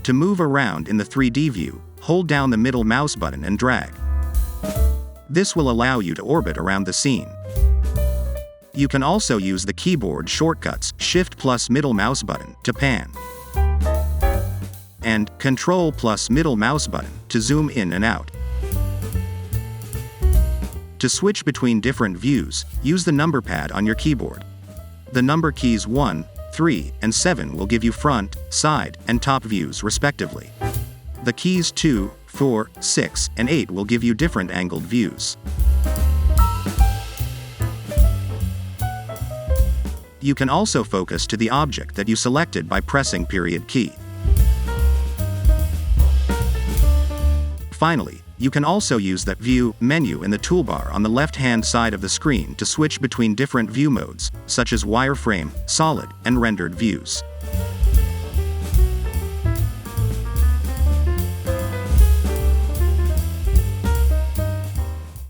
To move around in the 3D view, hold down the middle mouse button and drag. This will allow you to orbit around the scene. You can also use the keyboard shortcuts Shift plus middle mouse button to pan, and Control plus middle mouse button to zoom in and out. To switch between different views, use the number pad on your keyboard. The number keys 1, 3, and 7 will give you front, side, and top views respectively. The keys 2, 4, 6, and 8 will give you different angled views. You can also focus to the object that you selected by pressing period key. Finally, you can also use that View menu in the toolbar on the left-hand side of the screen to switch between different view modes, such as wireframe, solid, and rendered views.